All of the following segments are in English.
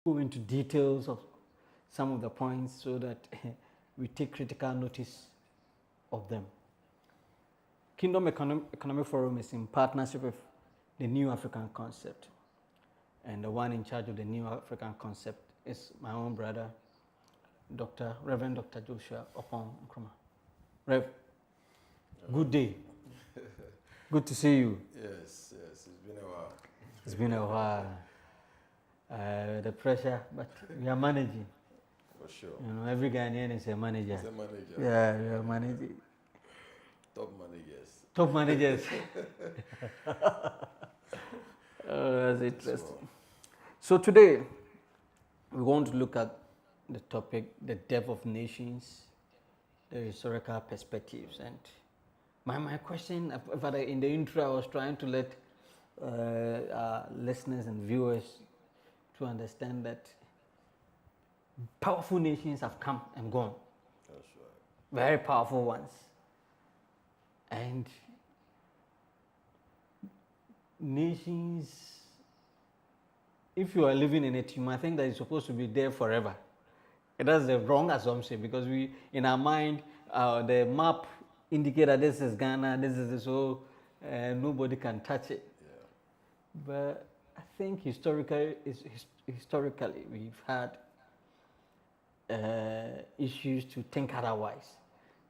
go into details of some of the points so that we take critical notice of them. Kingdom Economic Forum is in partnership with the New African Concept. And the one in charge of the New African Concept is my own brother, Reverend Dr. Joshua Opon Nkrumah. Rev, good day. Good to see you. Yes, it's been a while. It's been a while. The pressure, but we are managing. For sure. You know, every Ghanaian is a manager. He's a manager. Yeah, we are managing. Top managers. Top managers. That's interesting. So today, we want to look at the topic, the depth of nations, the historical perspectives. And my question, in the intro, I was trying to let our listeners and viewers to understand that powerful nations have come and gone. That's right. Very powerful ones. And nations, if you are living in it, you might think that it's supposed to be there forever. That's the wrong assumption, because we, in our mind, the map indicates that this is Ghana, this is so nobody can touch it. Yeah. But I think historically we've had issues to think otherwise.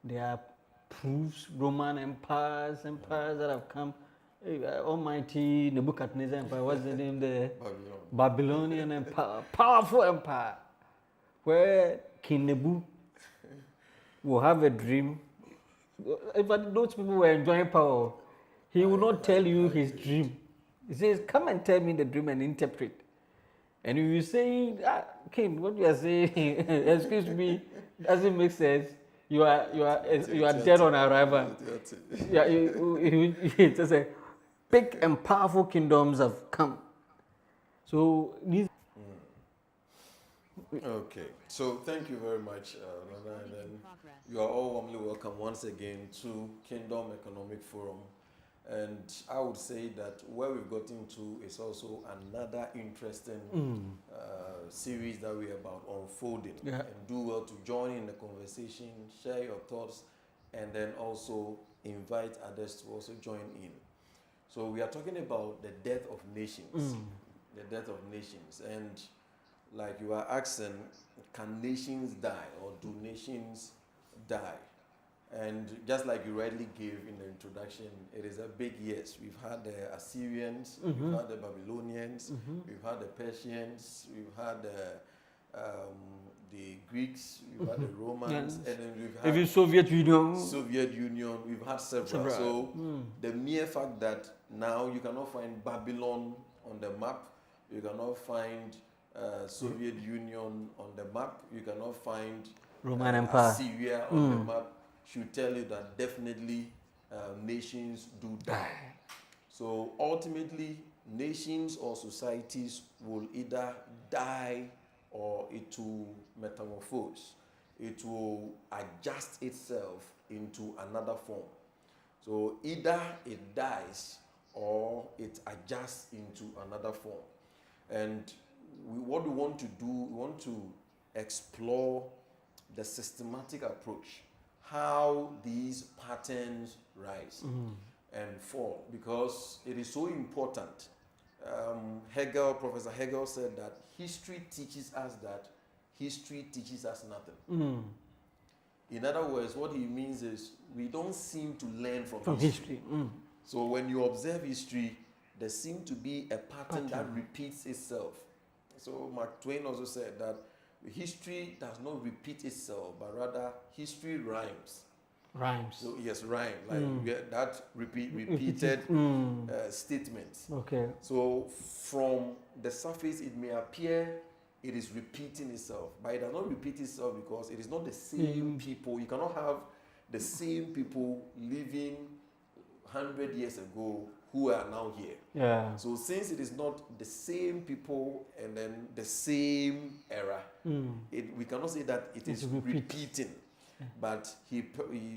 There are proofs, Roman empires that have come. Almighty Nebuchadnezzar Empire, what's the name there? Babylonian Empire, powerful empire, where King Nebu will have a dream. But those people were enjoying power. He will not tell you his dream. He says, "Come and tell me the dream and interpret." And if you say, "King, what you are saying, excuse me, doesn't make sense," you are dead on arrival. Yeah, you just say, big and powerful kingdoms have come. So these. Okay, so thank you very much, Nana, and then you are all warmly welcome once again to Kingdom Economic Forum. And I would say that where we've gotten to is also another interesting series that we're about unfolding. Yeah. And do well to join in the conversation, share your thoughts, and then also invite others to also join in. So we are talking about the death of nations. The death of nations. And like you are asking, can nations die or do nations die? And just like you rightly gave in the introduction, it is a big yes. We've had the Assyrians, we've had the Babylonians, we've had the Persians, we've had the Greeks, we've had the Romans, and then we've had even Soviet Union. We've had several. So the mere fact that now you cannot find Babylon on the map, you cannot find Soviet Union on the map, you cannot find Roman Empire, Syria on the map, should tell you that definitely nations do die. So ultimately, nations or societies will either die or it will metamorphose. It will adjust itself into another form. So either it dies or it adjusts into another form. And what we want to do, we want to explore the systematic approach, how these patterns rise and fall, because it is so important. Professor Hegel said that history teaches us that history teaches us nothing. In other words, what he means is we don't seem to learn from history. So when you observe history, there seems to be a pattern that repeats itself. So Mark Twain also said that history does not repeat itself, but rather history rhymes. So yes, rhyme, like that repeated statement. Okay. So from the surface, it may appear it is repeating itself, but it does not repeat itself because it is not the same people. You cannot have the same people living 100 years ago who are now here. Yeah. So since it is not the same people and then the same era, we cannot say that it is repeating. But he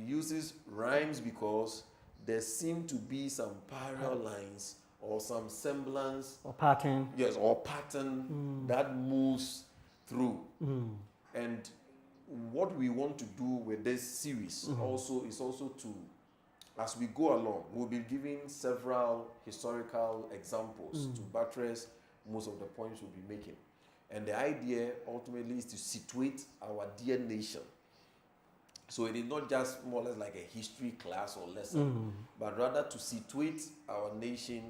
uses rhymes because there seem to be some parallel lines or some semblance, or pattern. yes, or pattern that moves through. And what we want to do with this series also is also to, as we go along, we'll be giving several historical examples to buttress most of the points we'll be making. And the idea ultimately is to situate our dear nation. So it is not just more or less like a history class or lesson, but rather to situate our nation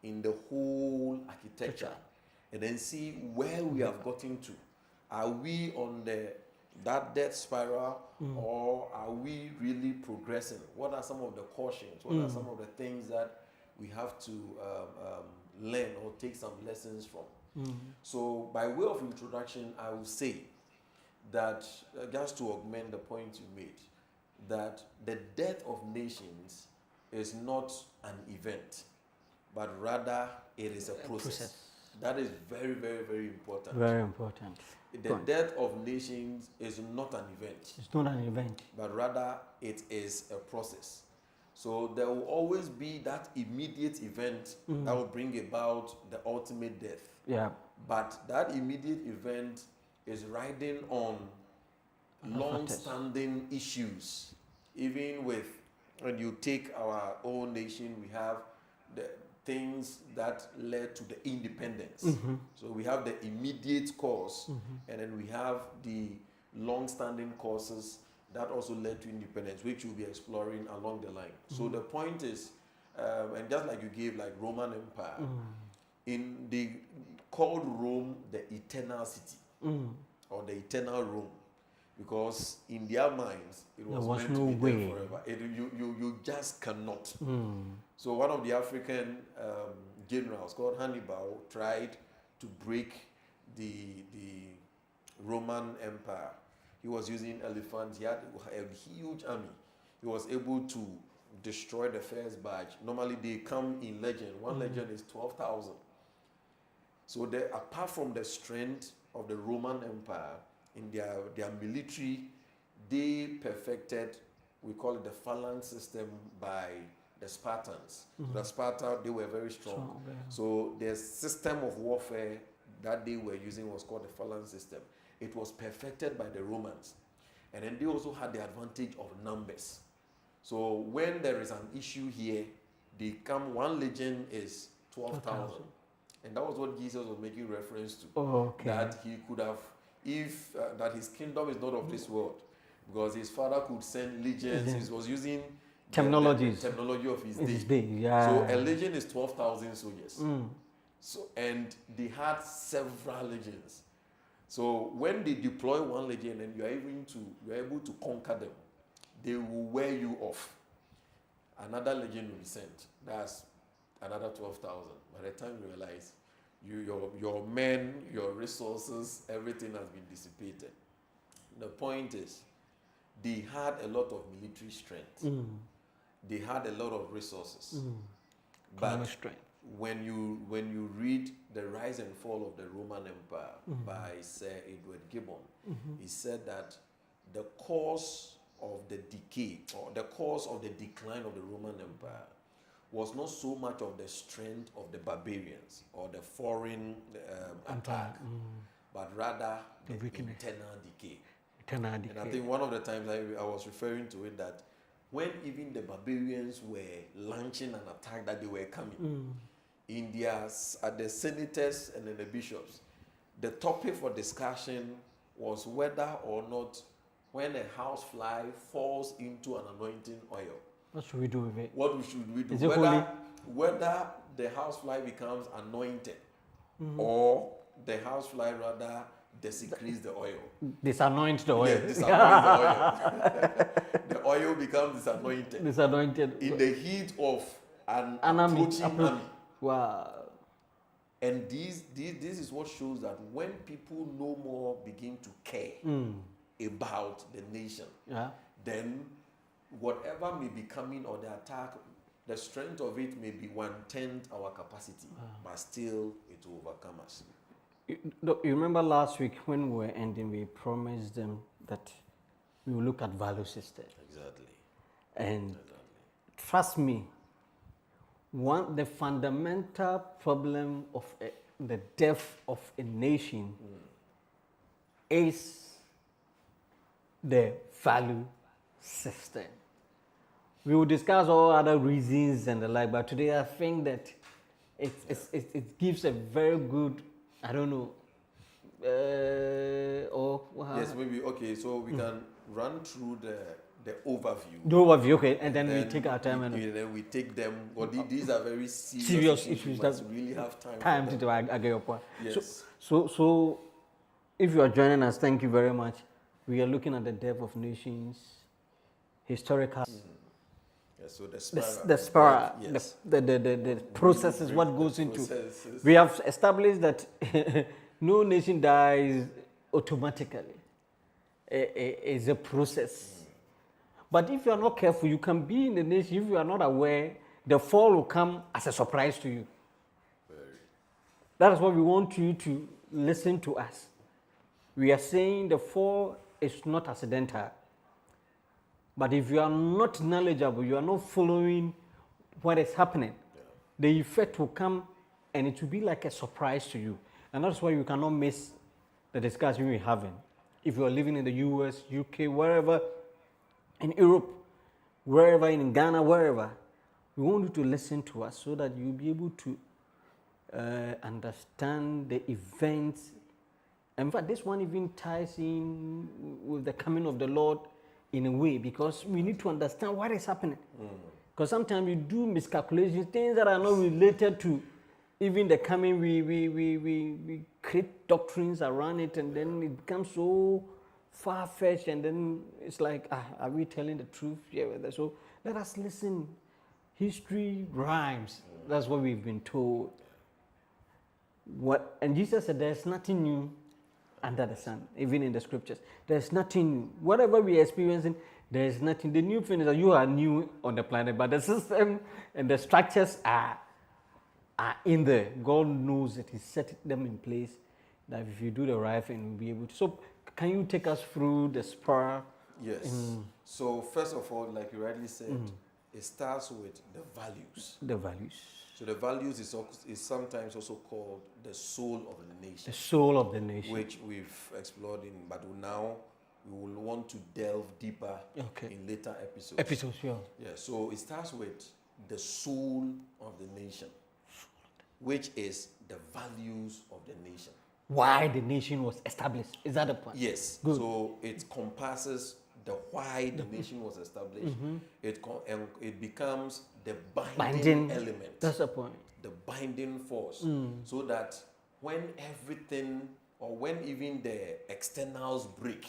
in the whole architecture and then see where we have gotten to. Are we on that death spiral, or are we really progressing? What are some of the cautions? What are some of the things that we have to learn or take some lessons from? So by way of introduction, I will say that, just to augment the point you made, that the death of nations is not an event, but rather it is a process. That is very, very, very important. Very important. The death of nations is not an event. It's not an event. But rather it is a process. So there will always be that immediate event that will bring about the ultimate death. Yeah. But that immediate event is riding on long-standing issues. Even with, when you take our own nation, we have the things that led to the independence. So we have the immediate cause, and then we have the long-standing causes that also led to independence, which we'll be exploring along the line. So the point is, and just like you gave, like Roman Empire, in the called Rome the eternal city, or the eternal Rome, because in their minds it was meant to be there forever. You just cannot. So one of the African generals called Hannibal tried to break the Roman Empire. He was using elephants. He had a huge army. He was able to destroy the first batch. Normally they come in legend. One legend is 12,000. So apart from the strength of the Roman Empire in their military, they perfected, we call it the phalanx system by the Spartans. So the Sparta, they were very strong. So their system of warfare that they were using was called the phalanx system. It was perfected by the Romans. And then they also had the advantage of numbers. So when there is an issue here, they come, one legion is 12,000. And that was what Jesus was making reference to. That he could have, if that his kingdom is not of this world, because his father could send legions. He was using terminology of his day. Yeah. So a legion is 12,000 soldiers. So, and they had several legions. So when they deploy one legion and you are able to conquer them, they will wear you off. Another legion will be sent. That's another 12,000. By the time you realize, your men, your resources, everything has been dissipated. The point is, they had a lot of military strength. They had a lot of resources. But when you read The Rise and Fall of the Roman Empire by Sir Edward Gibbon, he said that the cause of the decay, or the cause of the decline of the Roman Empire, was not so much of the strength of the barbarians or the foreign attack, but rather the internal decay. And I think one of the times I was referring to it, that when even the barbarians were launching an attack that they were coming, at the senators and then the bishops, the topic for discussion was whether or not, when a housefly falls into an anointing oil, what should we do with it? What should we do? Whether the housefly becomes anointed, or the housefly rather desecrates the oil. Disanoint the oil. Yeah, disanoint the oil. The oil becomes disanointed. Disanointed. In the heat of an approaching army. Wow. And this is what shows that when people no more begin to care about the nation, then whatever may be coming or the attack, the strength of it may be 1/10 our capacity, but still it will overcome us. You remember last week when we were ending, we promised them that we will look at value system. Exactly. And trust me, the fundamental problem of the death of a nation is the value system. We will discuss all other reasons and the like, but today I think that it gives a very good, I don't know, yes, maybe, okay, so we can run through the overview. The overview, okay, and then we take our time and then we take them. Well, these are very serious issues that that really have time to do. I get your point. Yes. So, if you are joining us, thank you very much. We are looking at the death of nations, historical. Yeah, so the spiral, yes. the processes, what goes into. We have established that no nation dies automatically. It's a process. But if you are not careful, you can be in the nation. If you are not aware, the fall will come as a surprise to you. That is why we want you to listen to us. We are saying the fall is not accidental. But if you are not knowledgeable, you are not following what is happening, the effect will come and it will be like a surprise to you. And that's why you cannot miss the discussion we're having. If you are living in the US, UK, wherever, in Europe, wherever, in Ghana, wherever, we want you to listen to us so that you'll be able to understand the events. In fact, this one even ties in with the coming of the Lord in a way, because we need to understand what is happening. Because sometimes you do miscalculations, things that are not related to even the coming. We create doctrines around it, and then it becomes so far-fetched, and then it's like, are we telling the truth? Yeah, so let us listen. History rhymes. That's what we've been told. And Jesus said there's nothing new under the sun, even in the scriptures. There's nothing new. Whatever we are experiencing, there's nothing. The new thing is that you are new on the planet, but the system and the structures are in there. God knows that He set them in place, that if you do the right thing, you'll be able to. So can you take us through the spiral? Yes. So first of all, like you rightly said, it starts with the values. The values. So the values is sometimes also called the soul of the nation. The soul of the nation. Which we've explored in, but now we will want to delve deeper in later episodes. Yeah. Yeah, so it starts with the soul of the nation, which is the values of the nation. Why the nation was established. Is that the point? Yes. Good. So it compasses the why the nation was established. It becomes the binding element. That's the point. The binding force. So that when everything, or when even the externals break,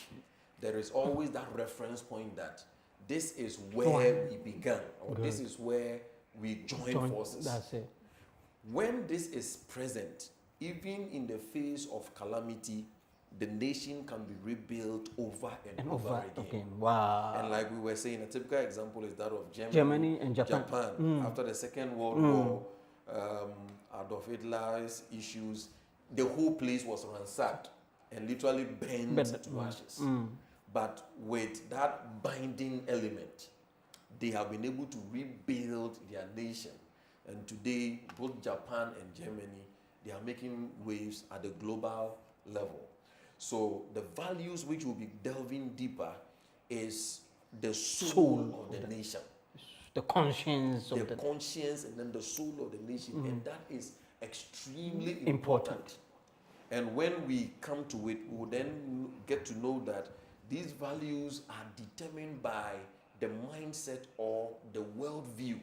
there is always that reference point that this is where we began, or this is where we join forces. That's it. When this is present, even in the face of calamity, the nation can be rebuilt over and over again. Wow. And like we were saying, a typical example is that of Germany and Japan. After the Second World War, Adolf Hitler's issues, the whole place was ransacked and literally burned to ashes. But with that binding element, they have been able to rebuild their nation. And today, both Japan and Germany, they are making waves at the global level. So the values which we'll be delving deeper is the soul of the nation. The conscience of the conscience, and then the soul of the nation. And that is extremely important. And when we come to it, we'll then get to know that these values are determined by the mindset or the worldview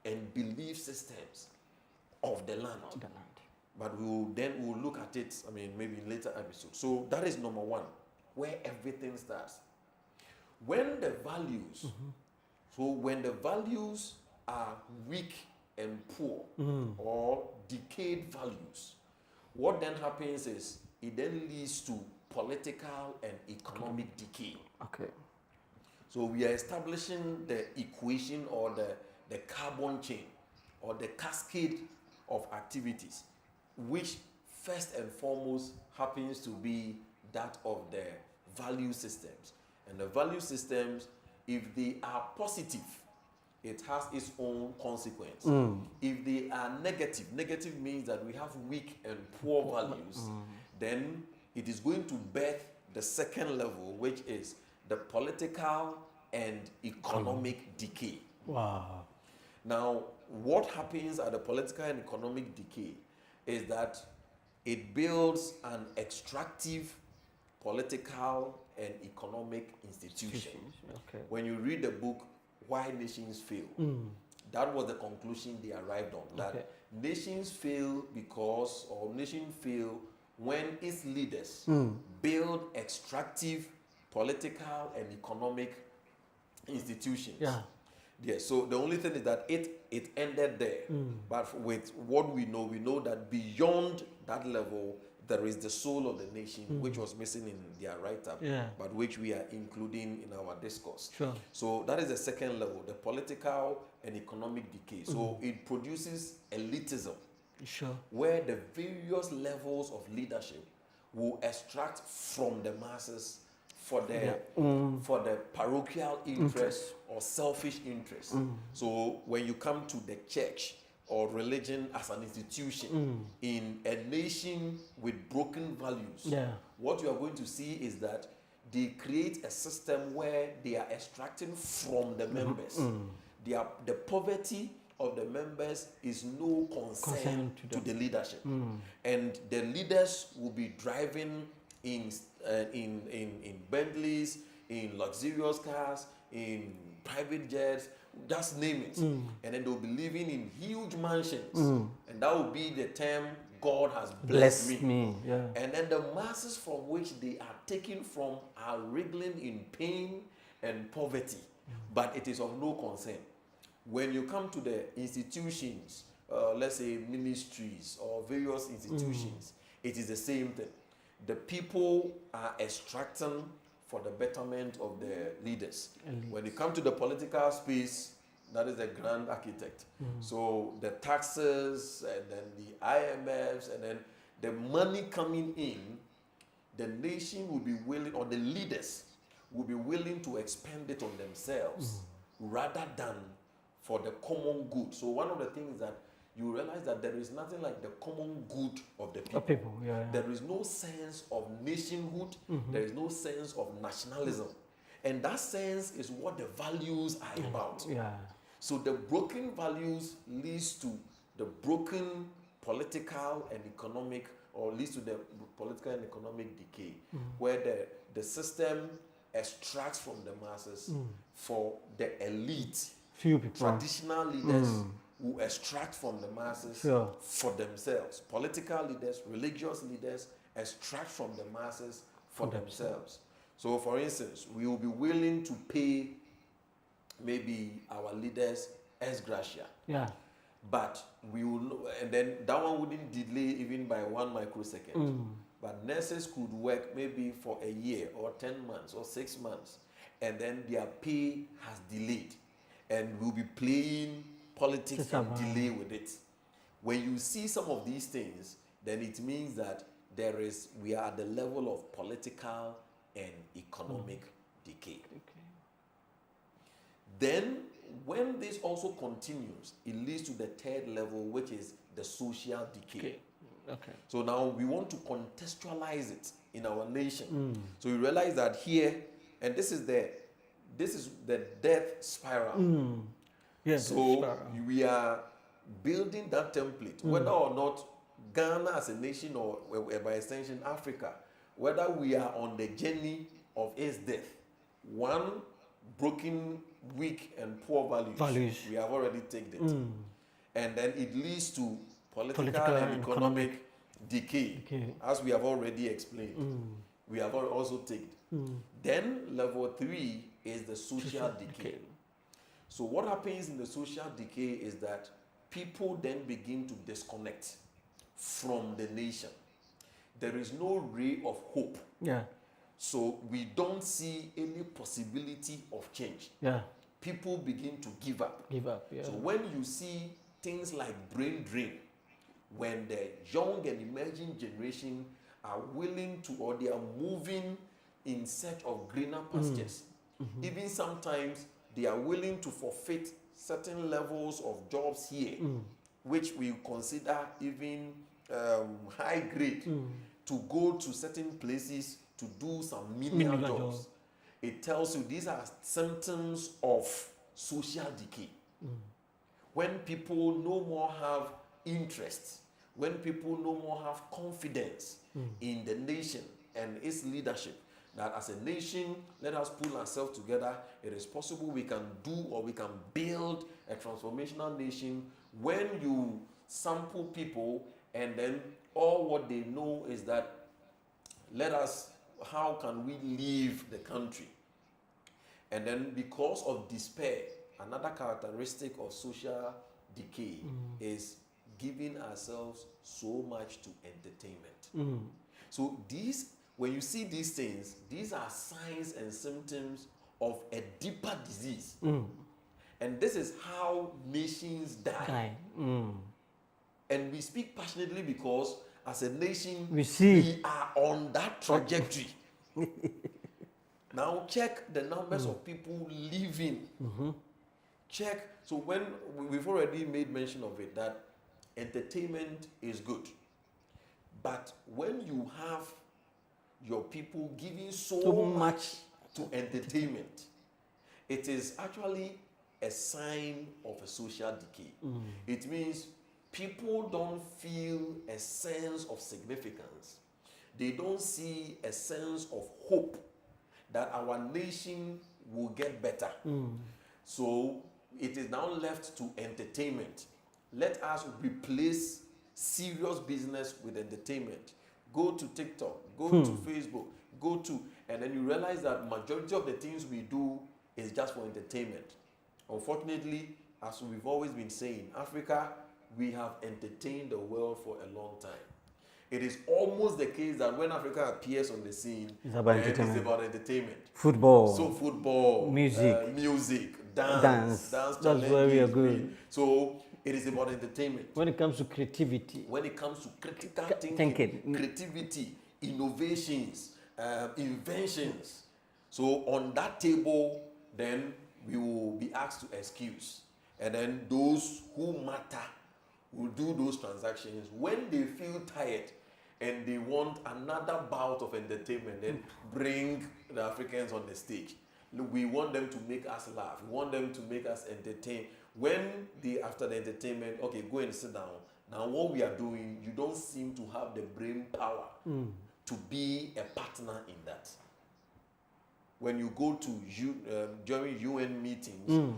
and belief systems of the land. But we'll look at it, maybe in later episodes. So that is number one, where everything starts. When the values, when the values are weak and poor, or decayed values, what then happens is it then leads to political and economic decay. Okay. So we are establishing the equation or the carbon chain or the cascade of activities, which first and foremost happens to be that of the value systems. And the value systems, if they are positive, it has its own consequence. If they are negative, negative means that we have weak and poor values, then it is going to birth the second level, which is the political and economic decay. Wow. Now, what happens at the political and economic decay is that it builds an extractive political and economic institution. Okay. When you read the book, Why Nations Fail, that was the conclusion they arrived on. That nations fail because, or nations fail when its leaders build extractive political and economic institutions. Yeah. Yes, so the only thing is that it ended there. But with what we know that beyond that level, there is the soul of the nation, which was missing in their write-up, but which we are including in our discourse. Sure. So that is the second level, the political and economic decay. So it produces elitism, Sure. where the various levels of leadership will extract from the masses for the parochial interest or selfish interest. So when you come to the church or religion as an institution in a nation with broken values, what you are going to see is that they create a system where they are extracting from the members. The poverty of the members is no concern to the leadership, and the leaders will be driving in Bentleys, in luxurious cars, in private jets, just name it, and then they'll be living in huge mansions, and that will be the term God has blessed me. Yeah. And then the masses from which they are taken from are wriggling in pain and poverty, but it is of no concern. When you come to the institutions, let's say ministries or various institutions, it is the same thing. The people are extracting for the betterment of the leaders. When you come to the political space, that is the grand architect. So the taxes and then the IMFs and then the money coming in, the nation will be willing, or the leaders will be willing to expend it on themselves rather than for the common good. So one of the things that you realize that there is nothing like the common good of the people. There is no sense of nationhood. There is no sense of nationalism. And that sense is what the values are about. So the broken values leads to the broken political and economic, or leads to the political and economic decay, where the system extracts from the masses for the elite. Few people. Traditional leaders who extract from the masses for themselves. Political leaders, religious leaders extract from the masses for themselves. So, for instance, we will be willing to pay maybe our leaders ex gratia. But we will, and then that one wouldn't delay even by 1 microsecond. But nurses could work maybe for a year or 10 months or 6 months, and then their pay has delayed. And we'll be playing politics and delay with it. When you see some of these things, then it means that we are at the level of political and economic decay. Then, when this also continues, it leads to the third level, which is the social decay. So now we want to contextualize it in our nation. So you realize that here, and this is the death spiral. So we are building that template, whether or not Ghana as a nation or by extension Africa, whether we are on the journey of its death. One, broken, weak, and poor values. We have already taken it. And then it leads to political and economic decay, as we have already explained. We have also taken. Then level 3 is the social decay. So what happens in the social decay is that people then begin to disconnect from the nation. There is no ray of hope. So we don't see any possibility of change. People begin to give up. So when you see things like brain drain, when the young and emerging generation are willing to, or they are moving in search of greener pastures, even sometimes they are willing to forfeit certain levels of jobs here, which we consider even high grade, to go to certain places to do some menial jobs. It tells you these are symptoms of social decay. When people no more have interest, when people no more have confidence in the nation and its leadership, that as a nation, let us pull ourselves together. It is possible we can do or we can build a transformational nation when you sample people and then all what they know is that how can we leave the country? And then because of despair, another characteristic of social decay is giving ourselves so much to entertainment. So when you see these things, these are signs and symptoms of a deeper disease. And this is how nations die. And we speak passionately because as a nation, we are on that trajectory. Now check the numbers of people living. Check. So when we've already made mention of it, that entertainment is good. But when you have your people giving so much to entertainment, it is actually a sign of a social decay. It means people don't feel a sense of significance. They don't see a sense of hope that our nation will get better. So it is now left to entertainment. Let us replace serious business with entertainment. Go to TikTok, go to Facebook, and then you realize that majority of the things we do is just for entertainment. Unfortunately, as we've always been saying, Africa, we have entertained the world for a long time. It is almost the case that when Africa appears on the scene, it's about entertainment. Football. So football, music, dance. That's where we are good. So it is about entertainment. When it comes to creativity. When it comes to critical thinking, creativity, innovations, inventions. So on that table, then we will be asked to excuse. And then those who matter will do those transactions. When they feel tired and they want another bout of entertainment, then bring the Africans on the stage. We want them to make us laugh. We want them to make us entertain. When after the entertainment, okay, go and sit down. Now what we are doing, you don't seem to have the brain power to be a partner in that. When you go to during UN meetings,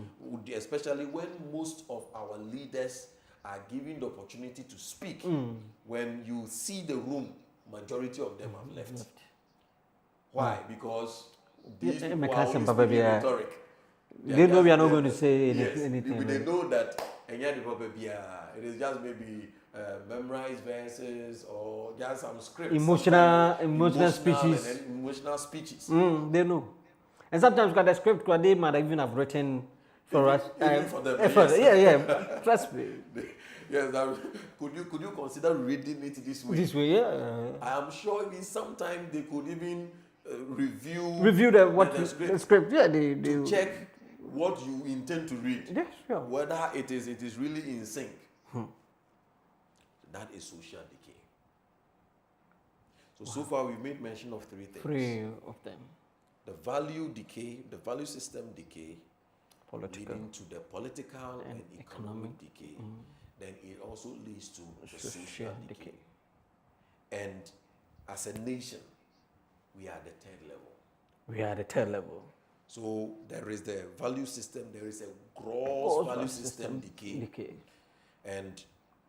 especially when most of our leaders are given the opportunity to speak, when you see the room, majority of them have left. Why? Because these people are only speaking rhetoric. They know we are not going to say anything. They know that it is just maybe memorized verses or just some scripts. Emotional speeches. And emotional speeches. They know. And sometimes the script they might even have written for us. Even for them. Yeah. Trust me. Yes, could you consider reading it this way? This way, yeah. I am sure even sometimes they could even review the script. Yeah, to check what you intend to read. Yes, sure. Whether it is really in sync. That is social decay. So far we've made mention of three things. Three of them. The value decay, the value system decay, Political. leading to the political and economic decay. Then it also leads to the social decay. And as a nation, we are at the third level. We are at the third level. So there is the value system, there is a gross value system decay. And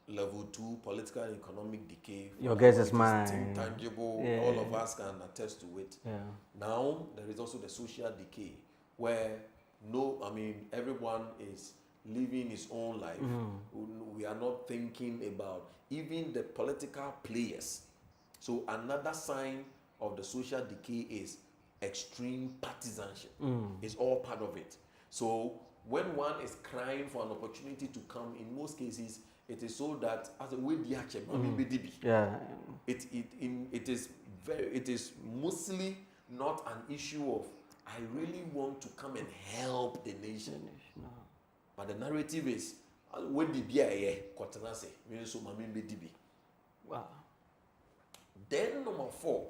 level 2, political and economic decay. Your guess is mine. It's intangible, all of us can attest to it. Yeah. Now, there is also the social decay, where everyone is living his own life. We are not thinking about even the political players. So another sign of the social decay is extreme partisanship. It's all part of it. So when one is crying for an opportunity to come, in most cases, it is so that as a way it is mostly not an issue of I really want to come and help the nation. But the narrative is, when the BIA, Kotanase, means so Mamimbe DB. Wow. Then number 4,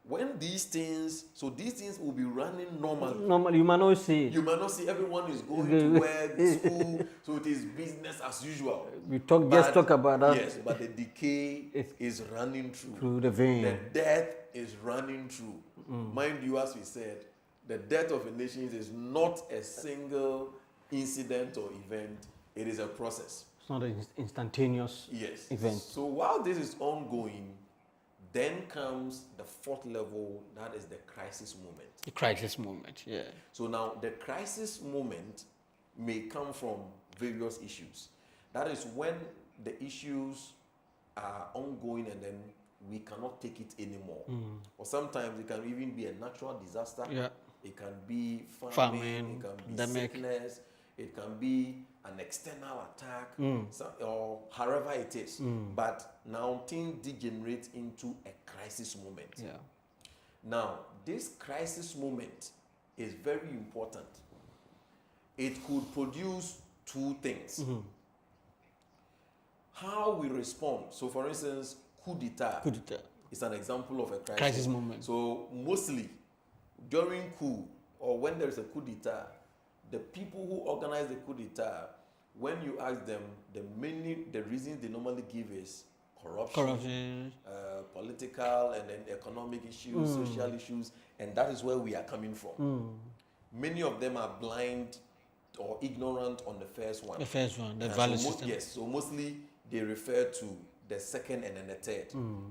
when these things will be running normally. Normally, you might not see it. You might not see everyone is going to work, school, so it is business as usual. We just talk about that. Yes, but the decay is running through the vein. The death is running through. Mind you, as we said, the death of a nation is not a single incident or event. It is a process. It's not an instantaneous event. So while this is ongoing, then comes the 4th level, that is the crisis moment. The crisis moment, yeah. So now the crisis moment may come from various issues. That is when the issues are ongoing and then we cannot take it anymore. Or sometimes it can even be a natural disaster. Yeah. It can be famine, it can be pandemic. Sickness, it can be an external attack, or however it is. But now things degenerate into a crisis moment. Yeah. Now, this crisis moment is very important. It could produce 2 things. How we respond. So, for instance, coup d'etat is an example of a crisis moment. So, mostly during coup or when there is a coup d'etat, the people who organize the coup d'etat, when you ask them, the reasons they normally give is corruption. Political and then economic issues, social issues, and that is where we are coming from. Many of them are blind or ignorant on the first one. The first one, the value system. Yes, so mostly they refer to the second and then the third.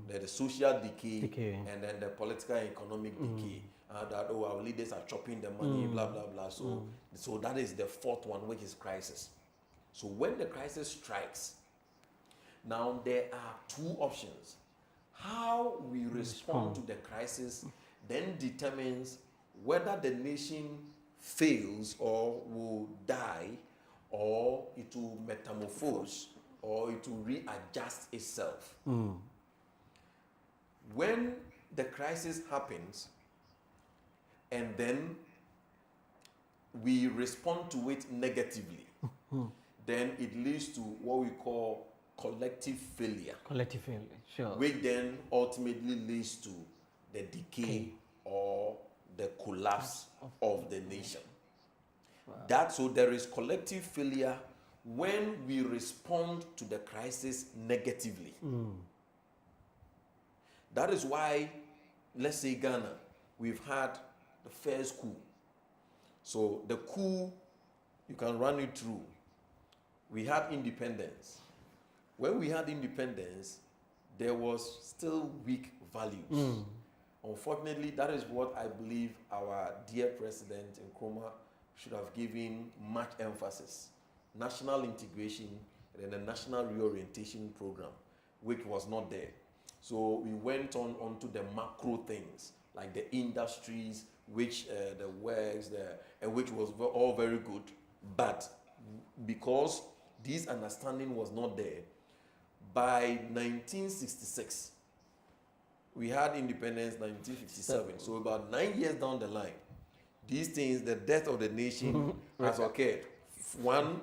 The social decay and then the political and economic decay. That our leaders are chopping the money, blah blah blah. So that is the 4th one, which is crisis. So when the crisis strikes, now there are 2 options. How we respond to the crisis then determines whether the nation fails or will die, or it will metamorphose, or it will readjust itself. When the crisis happens and then we respond to it negatively, then it leads to what we call collective failure. Collective failure, sure. Which then ultimately leads to the decay or the collapse of the nation. Wow. So there is collective failure when we respond to the crisis negatively. That is why, let's say Ghana, we've had the first coup. So the coup, you can run it through. We had independence. When we had independence, there was still weak values. Unfortunately, that is what I believe our dear president Nkrumah should have given much emphasis. National integration and then a national reorientation program, which was not there. So we went on to the macro things, like the industries, which the works, which was all very good. But because this understanding was not there, by 1966, we had independence 1957. So about 9 years down the line, these things, the death of the nation has occurred. One,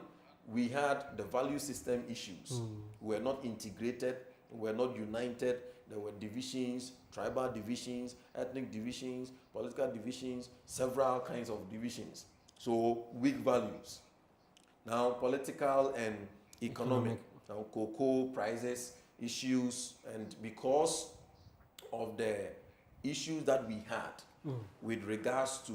we had the value system issues. We were not integrated, we were not united. There were divisions, tribal divisions, ethnic divisions, political divisions, several kinds of divisions. So weak values. Now political and economic. Now cocoa prices, issues, and because of the issues that we had with regards to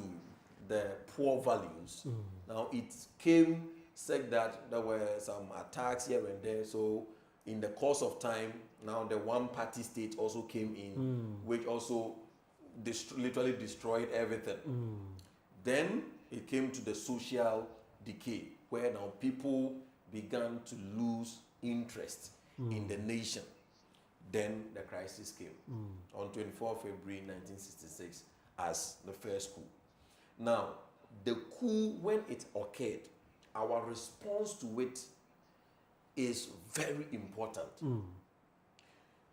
the poor values, now it came said that there were some attacks here and there. So in the course of time, now the one-party state also came in, which also literally destroyed everything. Then it came to the social decay, where now people began to lose interest in the nation. Then the crisis came on 24 February 1966 as the first coup. Now, the coup, when it occurred, our response to it is very important.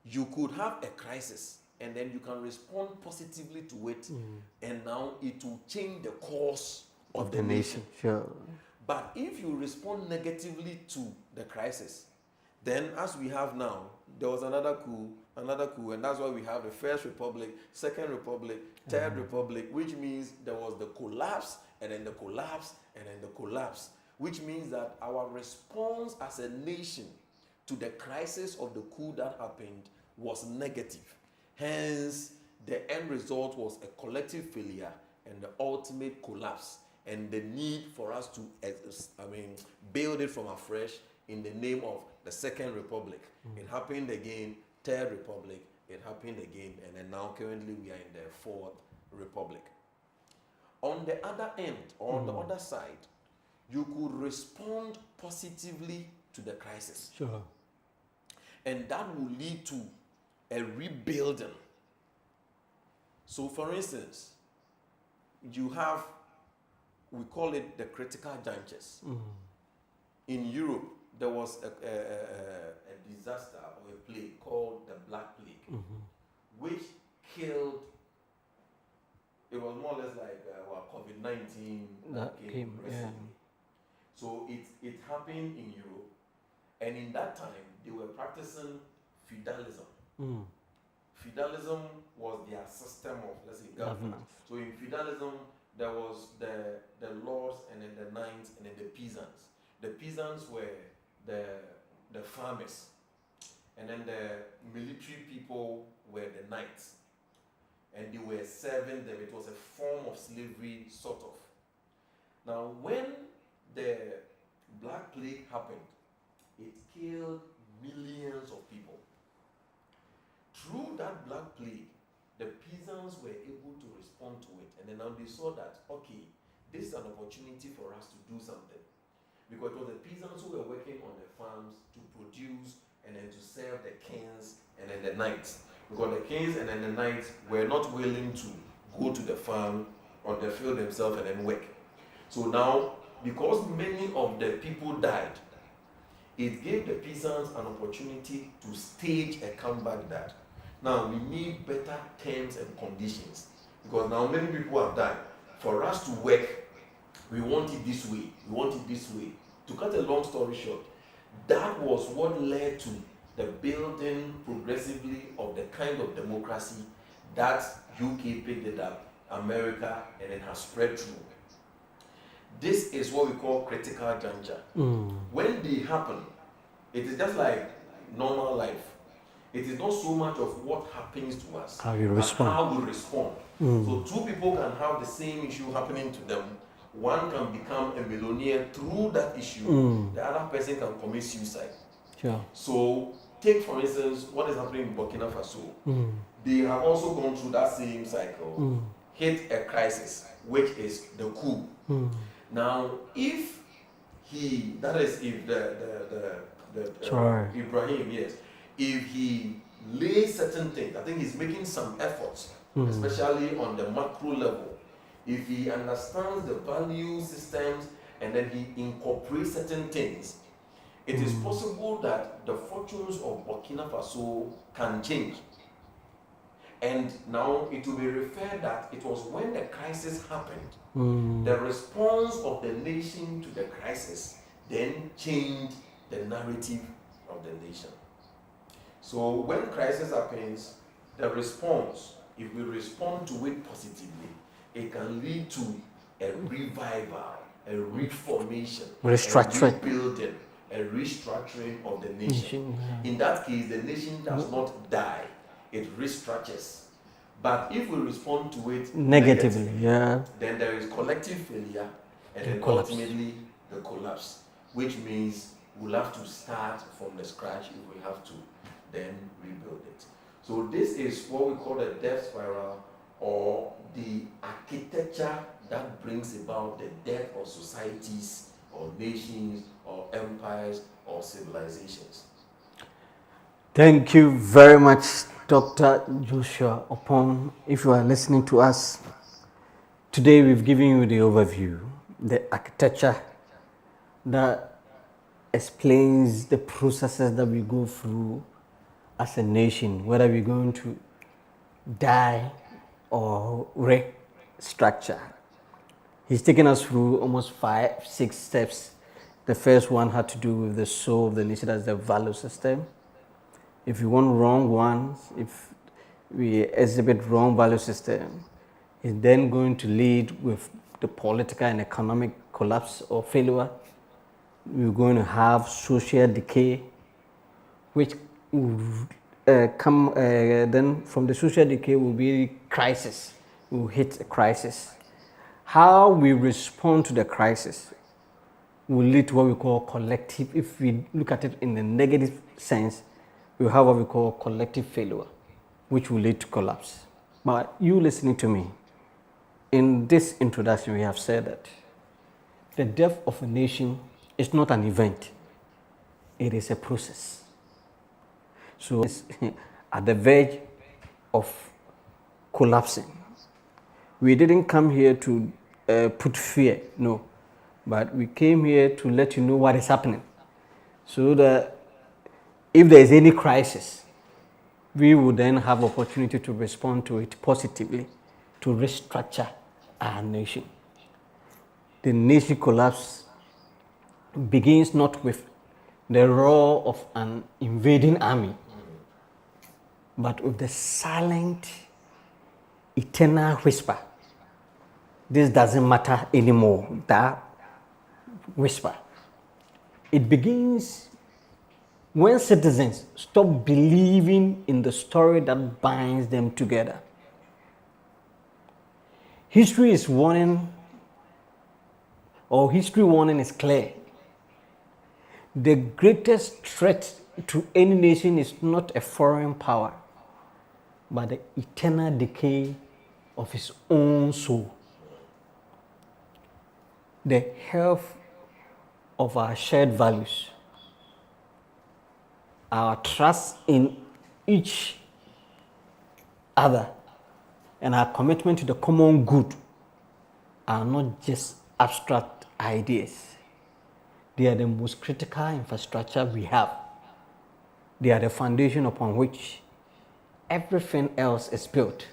You could have a crisis and then you can respond positively to it, and now it will change the course of the nation. Sure. But if you respond negatively to the crisis, then as we have now, there was another coup, and that's why we have the First Republic, Second Republic, Third Republic, which means there was the collapse, and then the collapse, and then the collapse, which means that our response as a nation to the crisis of the coup that happened was negative. Hence, the end result was a collective failure and the ultimate collapse, and the need for us to, build it from afresh in the name of the Second Republic. It happened again, Third Republic, it happened again, and then now currently we are in the Fourth Republic. On the other end, or on the other side, you could respond positively to the crisis. Sure. And that will lead to a rebuilding. So for instance, you have, we call it the critical junctures. In Europe, there was a disaster or a plague called the Black Plague, which killed, it was more or less like COVID-19 that came recently. So it happened in Europe, and in that time, they were practicing feudalism. Feudalism was their system of, let's say, government. So in feudalism, there was the lords, and then the knights, and then the peasants. The peasants were the farmers, and then the military people were the knights, and they were serving them. It was a form of slavery, sort of. Now, when the Black Plague happened, it killed millions of people. Through that Black Plague, the peasants were able to respond to it, and then now they saw that, okay, this is an opportunity for us to do something. Because it was the peasants who were working on the farms to produce and then to serve the kings and then the knights. Because the kings and then the knights were not willing to go to the farm or the field themselves and then work. So now, because many of the people died, it gave the peasants an opportunity to stage a comeback that now we need better terms and conditions. Because now many people have died. For us to work, we want it this way, we want it this way. To cut a long story short, that was what led to the building progressively of the kind of democracy that UK picked it up, America, and then has spread through. This is what we call critical juncture. When they happen, it is just like normal life. It is not so much of what happens to us, how you respond. How we respond. So two people can have the same issue happening to them. One can become a millionaire through that issue. The other person can commit suicide. Sure. So take for instance what is happening in Burkina Faso. They have also gone through that same cycle, hit a crisis, which is the coup. Now, if Ibrahim, yes, if he lays certain things, I think he's making some efforts, especially on the macro level. If he understands the value systems and then he incorporates certain things, it is possible that the fortunes of Burkina Faso can change. And now it will be referred that it was when the crisis happened, the response of the nation to the crisis then changed the narrative of the nation. So when crisis happens, the response, if we respond to it positively, it can lead to a revival, a reformation, restructuring, a rebuilding, a restructuring of the nation. In that case, the nation does not die, it restructures. But if we respond to it negatively, then there is collective failure and then ultimately the collapse, which means we'll have to start from the scratch if we have to then rebuild it. So this is what we call the death spiral, or the architecture that brings about the death of societies or nations or empires or civilizations. Thank you very much, Dr. Joshua Oppong. If you are listening to us, today we've given you the overview, the architecture that explains the processes that we go through as a nation, whether we're going to die or restructure. He's taken us through almost 5, 6 steps. The first one had to do with the soul of the nation, that's the value system. If you want wrong ones, if we exhibit wrong value system, it's then going to lead with the political and economic collapse or failure. We're going to have social decay, which will come then from the social decay will be crisis. We'll hit a crisis. How we respond to the crisis will lead to what we call collective. If we look at it in the negative sense, we have what we call collective failure, which will lead to collapse. But you listening to me, in this introduction, we have said that the death of a nation is not an event, it is a process. So it's at the verge of collapsing. We didn't come here to put fear, no, but we came here to let you know what is happening, so that if there is any crisis, we will then have opportunity to respond to it positively, to restructure our nation. The nation collapse begins not with the roar of an invading army, but with the silent, eternal whisper. This doesn't matter anymore, that whisper. It begins when citizens stop believing in the story that binds them together. History warning is clear. The greatest threat to any nation is not a foreign power, but the eternal decay of its own soul. The health of our shared values, our trust in each other, and our commitment to the common good are not just abstract ideas. They are the most critical infrastructure we have. They are the foundation upon which everything else is built.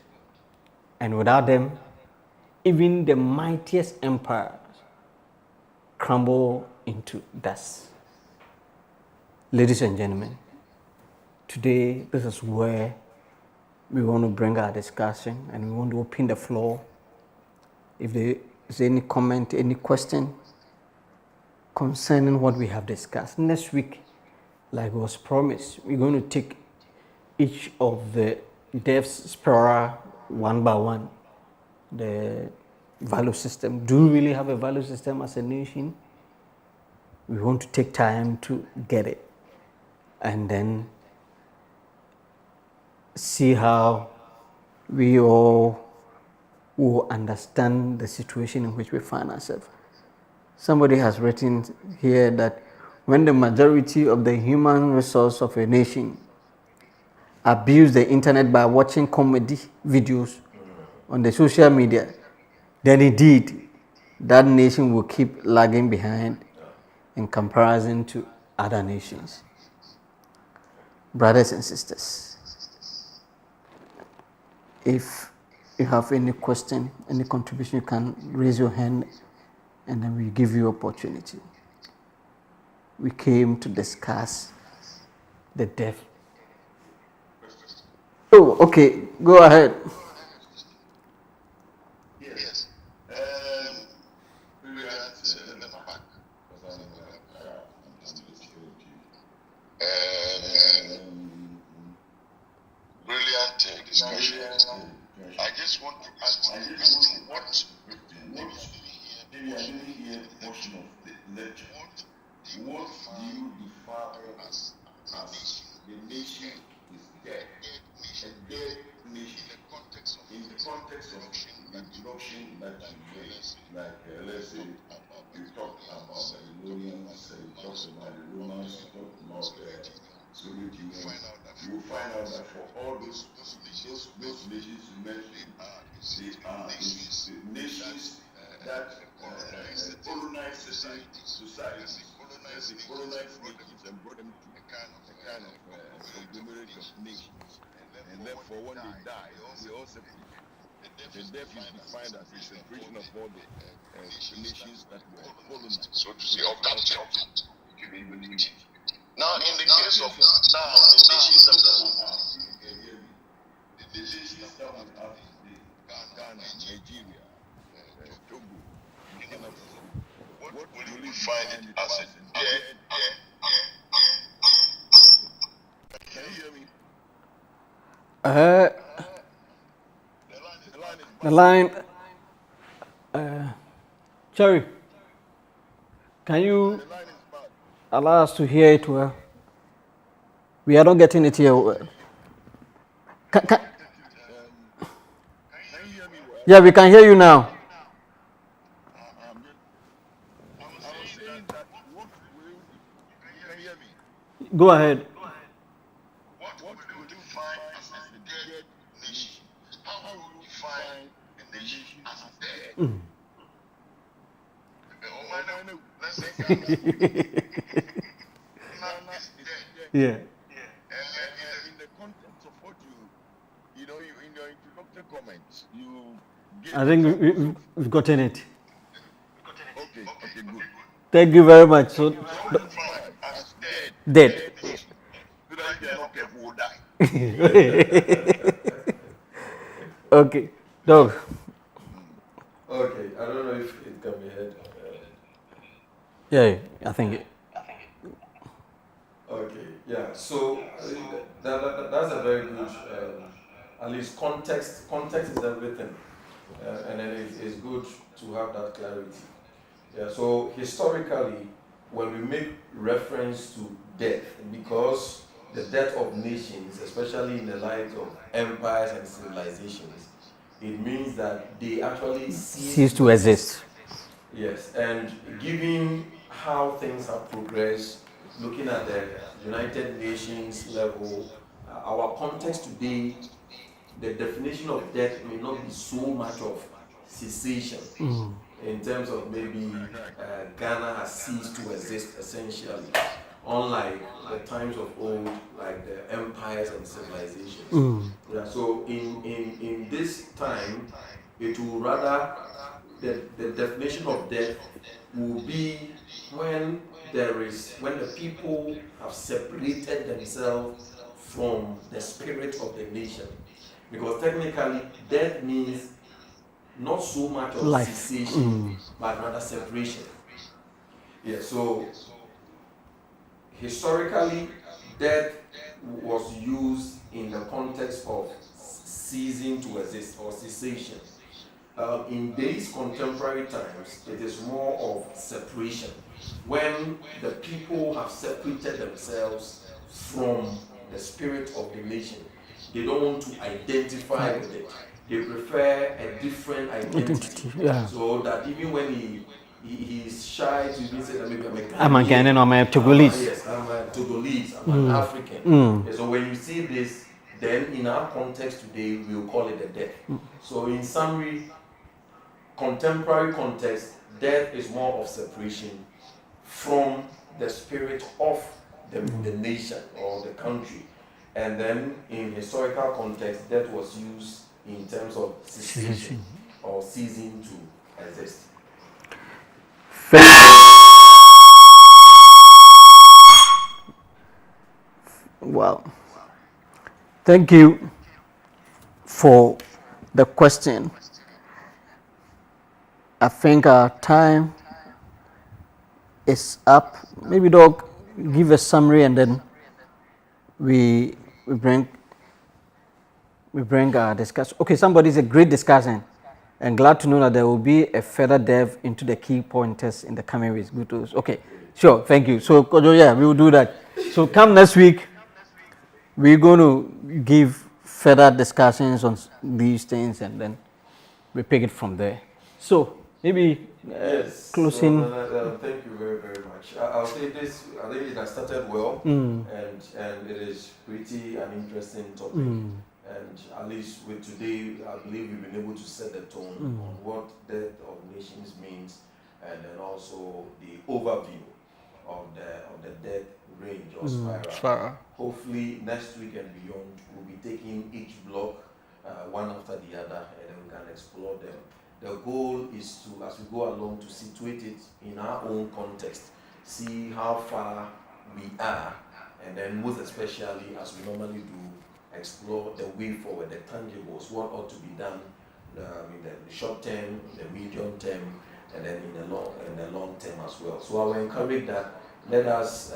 And without them, even the mightiest empires crumble into dust. Ladies and gentlemen, today this is where we want to bring our discussion, and we want to open the floor. If there is any comment, any question concerning what we have discussed. Next week, like was promised, we're going to take each of the death's spiral one by one. The value system. Do we really have a value system as a nation? We want to take time to get it, and then see how we all will understand the situation in which we find ourselves. Somebody has written here that when the majority of the human resource of a nation abuse the internet by watching comedy videos on the social media, then indeed that nation will keep lagging behind in comparison to other nations. Brothers and sisters, if you have any question, any contribution, you can raise your hand and then we give you opportunity. We came to discuss the death. Oh, okay, go ahead. Yes. We were at the park. Brilliant discussion. I just want to ask you a question. What maybe I didn't hear the portion of the lecture. What do you define as the nation is dead? A dead nation in the context of the introduction that you made, like let's say you talked about Babylonians, you talked about the Romans, you talked about Soviet Union. You will find out that for all those nations you mentioned, they are nations that colonized societies, colonized nations and brought them to a kind of conglomerate of nations. And therefore, when they die, they all separate. The death is defined as a separation of all the nations that were colonized, so to say, or captured. Now, in the case of now, the nations that we have today, Ghana, Nigeria, Togo, Burkina Faso, what will you find it as a dead? Can you hear me? The line. Cherry, can you allow us to hear it well? We are not getting it here well. Can you hear me well? yeah, we can hear you now. I was saying that what will you can hear me? Go ahead. What will you define as a dead nation? How will you define a nation as dead? Let's say Ghana is dead. Yeah. And in the context of what you know, in your introductory comments, you gave I think examples we've gotten it. okay, good. Thank you very much. So, What will you define as dead. nation? So that if they are not careful, will die. Okay, dog. Okay, I don't know if it can be heard. Yeah, I think. Okay, yeah. So that's a very good, at least context. Context is everything, and then it's good to have that clarity. Yeah. So historically, when we make reference to death, because the death of nations, especially in the lives of empires and civilizations, it means that they actually Cease to exist. Yes, and given how things have progressed, looking at the United Nations level, our context today, the definition of death may not be so much of cessation in terms of maybe Ghana has ceased to exist essentially, unlike the times of old, like the empires and civilizations. Yeah, so in this time, it will rather the definition of death will be when the people have separated themselves from the spirit of the nation. Because technically, death means not so much of Life. cessation, but rather separation. Yeah, so historically, death was used in the context of ceasing to exist or cessation. In these contemporary times, it is more of separation. When the people have separated themselves from the spirit of the nation, they don't want to identify with it. They prefer a different identity. Yeah. So that even when he's shy to even say that maybe I'm a Ghanaian or I'm a Togolese. Yes, I'm a Togolese, I'm an African. So when you see this, then in our context today, we'll call it a death. So in summary, contemporary context, death is more of separation from the spirit of the nation or the country. And then in historical context, death was used in terms of cessation or ceasing to exist. Well, thank you for the question. I think our time is up. Maybe Doc, give a summary and then we bring our discussion. Okay, somebody's a great discussion, and glad to know that there will be a further delve into the key pointers in the coming weeks. Good to us. Okay, sure, thank you. So Kojo, yeah, we will do that. So come next week, we're going to give further discussions on these things, and then we pick it from there. So maybe Yes. closing. So, thank you very, very much. I'll say this. I think it has started well, and it is pretty an interesting topic. And at least with today, I believe we've been able to set the tone on what death of nations means, and then also the overview of the death range or spiral. Hopefully next week and beyond, we'll be taking each block one after the other, and then we can explore them. The goal is to, as we go along, to situate it in our own context, see how far we are, and then most especially, as we normally do, explore the way forward, the tangibles, what ought to be done in the short term, the medium term, and then in the long term as well. So I will encourage that. Let us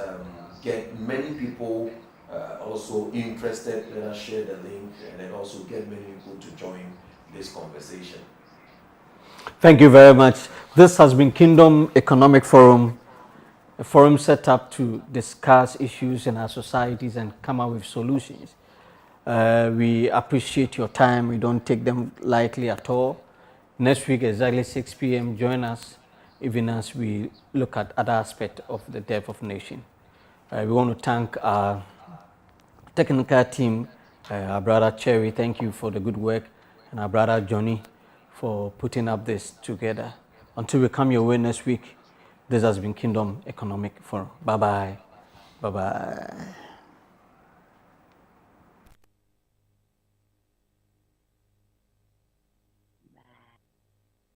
get many people also interested. Let us share the link, and then also get many people to join this conversation. Thank you very much. This has been Kingdom Economic Forum, a forum set up to discuss issues in our societies and come up with solutions. We appreciate your time. We don't take them lightly at all. Next week, exactly 6 p.m., join us, even as we look at other aspects of the death of nation. We want to thank our technical team, our brother Cherry, thank you for the good work, and our brother Johnny for putting up this together. Until we come your way next week, this has been Kingdom Economic Forum. Bye-bye. Bye-bye.